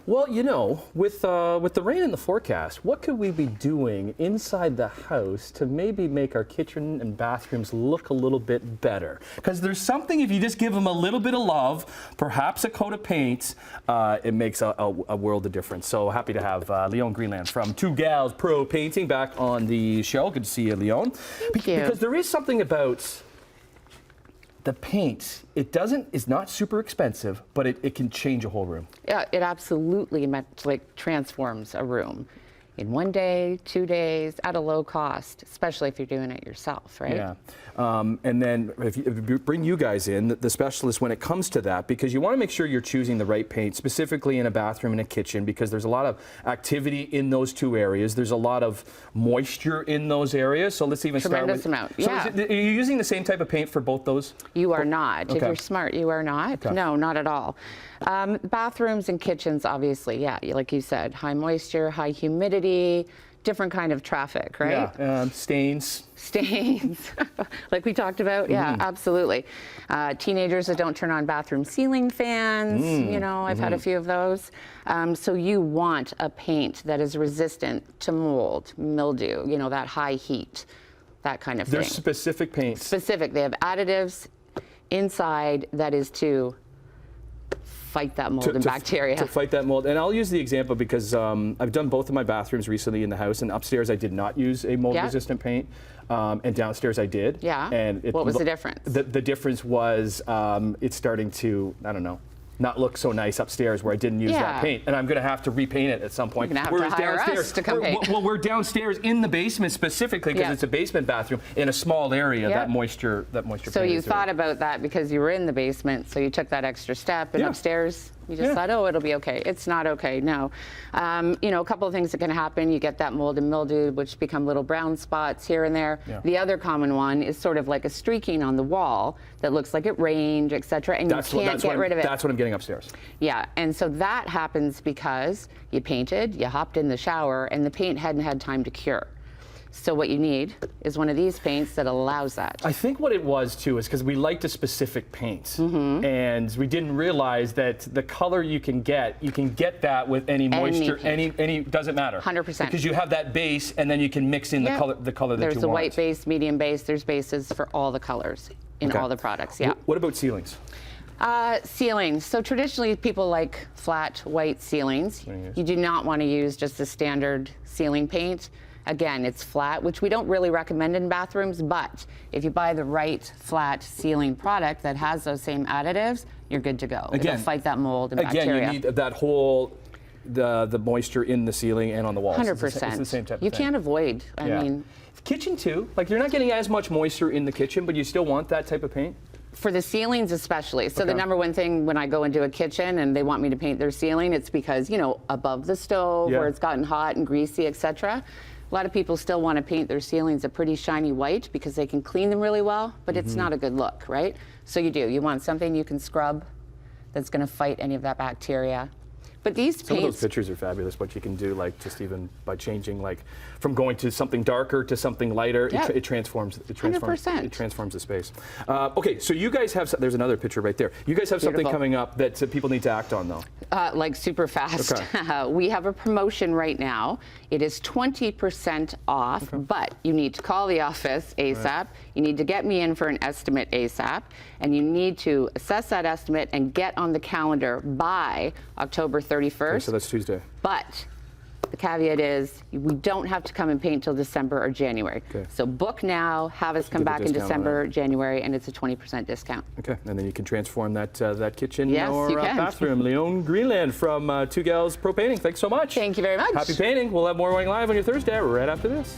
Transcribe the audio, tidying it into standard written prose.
Well, you know, with the rain in the forecast, what could we be doing inside the house to maybe make our kitchen and bathrooms look a little bit better? Because there's something, if you just give them a little bit of love, perhaps a coat of paint, it makes a world of difference. So happy to have Leone Greenland from 2Gals ProPainting back on the show. Good to see you, Leone. Thank you. Because there is something about the paint, it's not super expensive, but it can change a whole room. Yeah, it absolutely transforms a room in 1 day, 2 days, at a low cost, especially if you're doing it yourself, right? Yeah. And then if you bring you guys in, the specialists, when it comes to that, because you want to make sure you're choosing the right paint, specifically in a bathroom and a kitchen, because there's a lot of activity in those two areas. There's a lot of moisture in those areas. So let's even start with... Tremendous amount, yeah. So are you using the same type of paint for both those? You are not. Okay. If you're smart, you are not. Okay. No, not at all. Bathrooms and kitchens, obviously, yeah, like you said, high moisture, high humidity, different kind of traffic, right? Yeah, stains. Stains, like we talked about. Yeah, absolutely. Teenagers that don't turn on bathroom ceiling fans, you know, I've had a few of those. So you want a paint that is resistant to mold, mildew, you know, that high heat, that kind of thing. There's specific paints. Specific. They have additives inside that is to fight that mold and bacteria. To fight that mold. And I'll use the example because I've done both of my bathrooms recently in the house, and upstairs I did not use a mold-resistant paint, and downstairs I did. Yeah. And what was the difference? The difference was it's starting to, I don't know, not look so nice upstairs where I didn't use that paint, and I'm going to have to repaint it at some point. You're going to have to hire us to come paint. Well, we're downstairs in the basement specifically because it's a basement bathroom in a small area. That moisture. So you thought about that because you were in the basement, so you took that extra step, and upstairs you just thought, oh, it'll be okay. It's not okay. No. You know, a couple of things that can happen. You get that mold and mildew, which become little brown spots here and there. Yeah. The other common one is sort of like a streaking on the wall that looks like it rained, etc., and you can't get rid of it. That's what I'm getting upstairs. Yeah, and so that happens because you painted, you hopped in the shower, and the paint hadn't had time to cure. So what you need is one of these paints that allows that. I think what it was too is because we liked a specific paint, and we didn't realize that the color you can get that with any moisture, any doesn't matter. 100%. Because you have that base, and then you can mix in the color that you want. There's a white base, medium base. There's bases for all the colors in all the products. Yeah. What about ceilings? Ceilings. So traditionally people like flat white ceilings. You do not want to use just the standard ceiling paint. Again, it's flat, which we don't really recommend in bathrooms, but if you buy the right flat ceiling product that has those same additives, you're good to go. It'll fight that mold and bacteria. Again, you need that whole, the moisture in the ceiling and on the walls. 100%. It's the same type of thing. You can't avoid, I mean. Kitchen too, like you're not getting as much moisture in the kitchen, but you still want that type of paint? For the ceilings especially. So the number one thing when I go into a kitchen and they want me to paint their ceiling, it's because, you know, above the stove where it's gotten hot and greasy, etc. A lot of people still want to paint their ceilings a pretty shiny white because they can clean them really well, but it's not a good look, right? So you want something you can scrub that's going to fight any of that bacteria. But these paints... Some of those pictures are fabulous, what you can do, like just even by changing, like from going to something darker to something lighter, it transforms the space. Okay, so you guys have, there's another picture right there. You guys have something coming up that people need to act on though. Like super fast. Okay. We have a promotion right now. It is 20% off, but you need to call the office ASAP. Right. You need to get me in for an estimate ASAP, and you need to assess that estimate and get on the calendar by October 31st. Okay, so that's Tuesday. But the caveat is we don't have to come and paint till December or January. Okay. So book now, have us come back in December, January, and it's a 20% discount. Okay, and then you can transform that that kitchen or bathroom. Leone Greenland from 2Gals ProPainting. Thanks so much. Thank you very much. Happy painting. We'll have more Morning Live on your Thursday right after this.